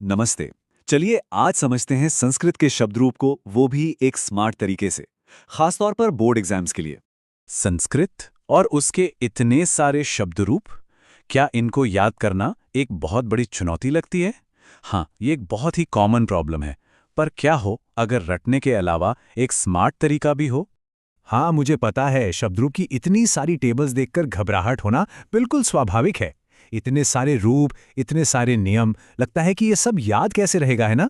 नमस्ते। चलिए आज समझते हैं संस्कृत के शब्द रूप को, वो भी एक स्मार्ट तरीके से, खासतौर पर बोर्ड एग्जाम्स के लिए। संस्कृत और उसके इतने सारे शब्द रूप, क्या इनको याद करना एक बहुत बड़ी चुनौती लगती है? हाँ, ये एक बहुत ही कॉमन प्रॉब्लम है। पर क्या हो अगर रटने के अलावा एक स्मार्ट तरीका भी हो? हाँ, मुझे पता है। शब्दरूप की इतनी सारी टेबल्स देखकर घबराहट होना बिल्कुल स्वाभाविक है। इतने सारे रूप, इतने सारे नियम, लगता है कि ये सब याद कैसे रहेगा, है ना?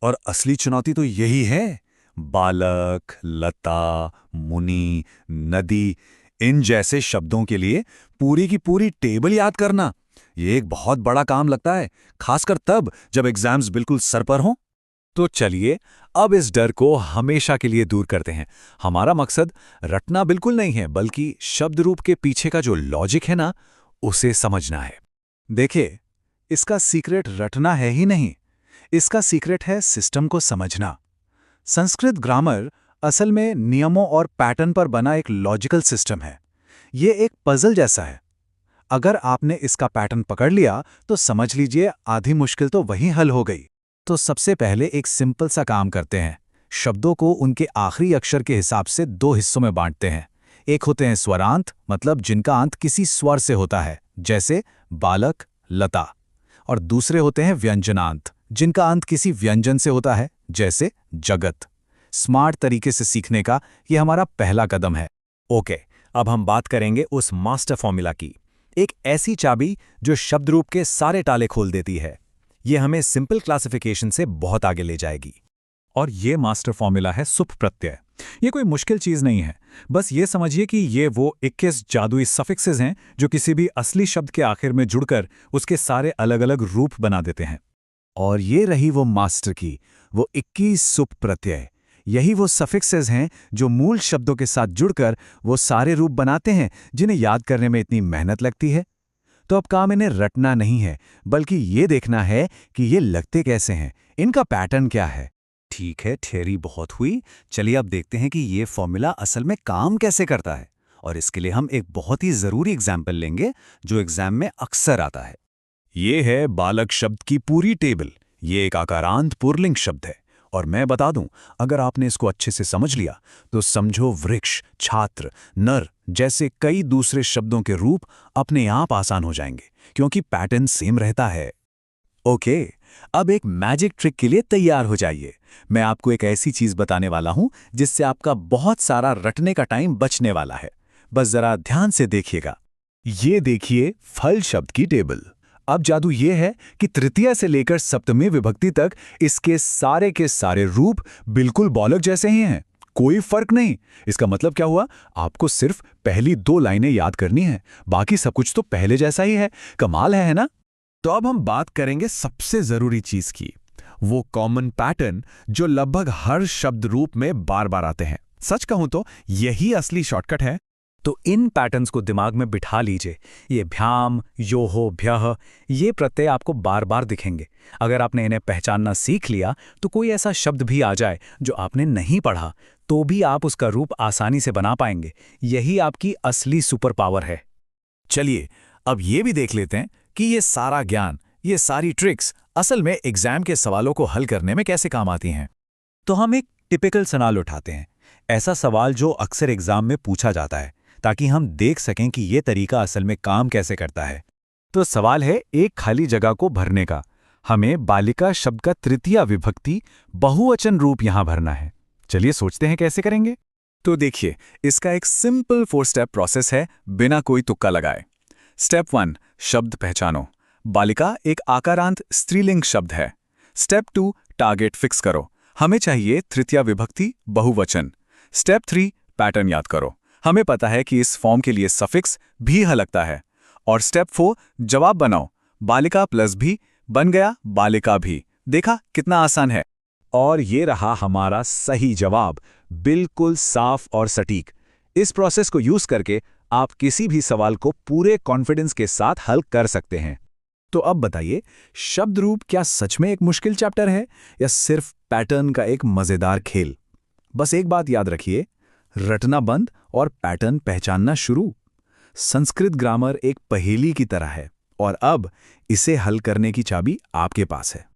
और असली चुनौती तो यही है। बालक, लता, मुनि, नदी, इन जैसे शब्दों के लिए पूरी की पूरी टेबल याद करना, ये एक बहुत बड़ा काम लगता है, खासकर तब जब एग्जाम्स बिल्कुल सर पर हों। तो चलिए अब इस डर को हमेशा के लिए दूर करते हैं। हमारा मकसद रटना बिल्कुल नहीं है, बल्कि शब्द रूप के पीछे का जो लॉजिक है ना, उसे समझना है। देखिए, इसका सीक्रेट रटना है ही नहीं, इसका सीक्रेट है सिस्टम को समझना। संस्कृत ग्रामर असल में नियमों और पैटर्न पर बना एक लॉजिकल सिस्टम है। ये एक पजल जैसा है। अगर आपने इसका पैटर्न पकड़ लिया तो समझ लीजिए आधी मुश्किल तो वहीं हल हो गई। तो सबसे पहले एक सिंपल सा काम करते हैं। शब्दों को उनके आखिरी अक्षर के हिसाब से दो हिस्सों में बांटते हैं। एक होते हैं स्वरांत, मतलब जिनका अंत किसी स्वर से होता है, जैसे बालक, लता। और दूसरे होते हैं व्यंजनांत, जिनका अंत किसी व्यंजन से होता है, जैसे जगत। स्मार्ट तरीके से सीखने का ये हमारा पहला कदम है। ओके, अब हम बात करेंगे उस मास्टर फॉर्मूला की। एक ऐसी चाबी जो शब्द रूप के सारे ताले खोल देती है। ये हमें सिंपल क्लासिफिकेशन से बहुत आगे ले जाएगी। और ये मास्टर फॉर्मूला है सुप प्रत्यय। ये कोई मुश्किल चीज नहीं है। बस ये समझिए कि ये वो 21 जादुई सफिक्सेस हैं जो किसी भी असली शब्द के आखिर में जुड़कर उसके सारे अलग अलग रूप बना देते हैं। और ये रही वो मास्टर की, वो 21 सुप प्रत्यय। यही वो सफिक्सेस हैं जो मूल शब्दों के साथ जुड़कर वो सारे रूप बनाते हैं जिन्हें याद करने में इतनी मेहनत लगती है। तो अब काम इन्हें रटना नहीं है, बल्कि ये देखना है कि ये लगते कैसे हैं, इनका पैटर्न क्या है। ठीक है, थ्योरी बहुत हुई। चलिए अब देखते हैं कि ये फॉर्मूला असल में काम कैसे करता है। और इसके लिए हम एक बहुत ही ज़रूरी एग्जाम्पल लेंगे जो एग्जाम में अक्सर आता है। ये है बालक शब्द की पूरी टेबल। ये एक आकारांत पुल्लिंग शब्द है। और मैं बता दूं, अगर आपने इसको अच्छे से समझ लिया तो समझो वृक्ष, छात्र, नर जैसे कई दूसरे शब्दों के रूप अपने आप आसान हो जाएंगे, क्योंकि पैटर्न सेम रहता है। ओके, अब एक मैजिक ट्रिक के लिए तैयार हो जाइए। मैं आपको एक ऐसी चीज बताने वाला हूं जिससे आपका बहुत सारा रटने का टाइम बचने वाला है। बस जरा ध्यान से देखिएगा। ये देखिए फल शब्द की टेबल। अब जादू ये है कि तृतीया से लेकर सप्तमी विभक्ति तक इसके सारे के सारे रूप बिल्कुल बालक जैसे ही हैं, कोई फर्क नहीं। इसका मतलब क्या हुआ? आपको सिर्फ पहली 2 लाइनें याद करनी है, बाकी सब कुछ तो पहले जैसा ही है। कमाल है ना? तो अब हम बात करेंगे सबसे जरूरी चीज की, वो कॉमन पैटर्न जो लगभग हर शब्द रूप में बार बार आते हैं। सच कहूं तो यही असली शॉर्टकट है। तो इन पैटर्न्स को दिमाग में बिठा लीजिए। ये भ्याम, योहो, भ्यः, ये प्रत्यय आपको बार बार दिखेंगे। अगर आपने इन्हें पहचानना सीख लिया तो कोई ऐसा शब्द भी आ जाए जो आपने नहीं पढ़ा, तो भी आप उसका रूप आसानी से बना पाएंगे। यही आपकी असली सुपर पावर है। चलिए अब ये भी देख लेते हैं कि ये सारा ज्ञान, ये सारी ट्रिक्स असल में एग्जाम के सवालों को हल करने में कैसे काम आती हैं। तो हम एक टिपिकल सवाल उठाते हैं, ऐसा सवाल जो अक्सर एग्जाम में पूछा जाता है, ताकि हम देख सकें कि ये तरीका असल में काम कैसे करता है। तो सवाल है एक खाली जगह को भरने का। हमें बालिका शब्द का तृतीया विभक्ति बहुवचन रूप यहां भरना है। चलिए सोचते हैं कैसे करेंगे। तो देखिए, इसका एक सिंपल 4 स्टेप प्रोसेस है, बिना कोई तुक्का लगाए। स्टेप 1, शब्द पहचानो। बालिका एक आकारांत स्त्रीलिंग शब्द है। स्टेप 2, टारगेट फिक्स करो। हमें चाहिए तृतीया विभक्ति बहुवचन। स्टेप 3, पैटर्न याद करो। हमें पता है कि इस फॉर्म के लिए सफिक्स भी लगता है। और स्टेप 4, जवाब बनाओ। बालिका प्लस भी बन गया बालिका भी। देखा कितना आसान है। और ये रहा हमारा सही जवाब, बिल्कुल साफ और सटीक। इस प्रोसेस को यूज करके आप किसी भी सवाल को पूरे कॉन्फिडेंस के साथ हल कर सकते हैं। तो अब बताइए, शब्द रूप क्या सच में एक मुश्किल चैप्टर है या सिर्फ पैटर्न का एक मजेदार खेल? बस एक बात याद रखिए, रटना बंद और पैटर्न पहचानना शुरू। संस्कृत ग्रामर एक पहेली की तरह है और अब इसे हल करने की चाबी आपके पास है।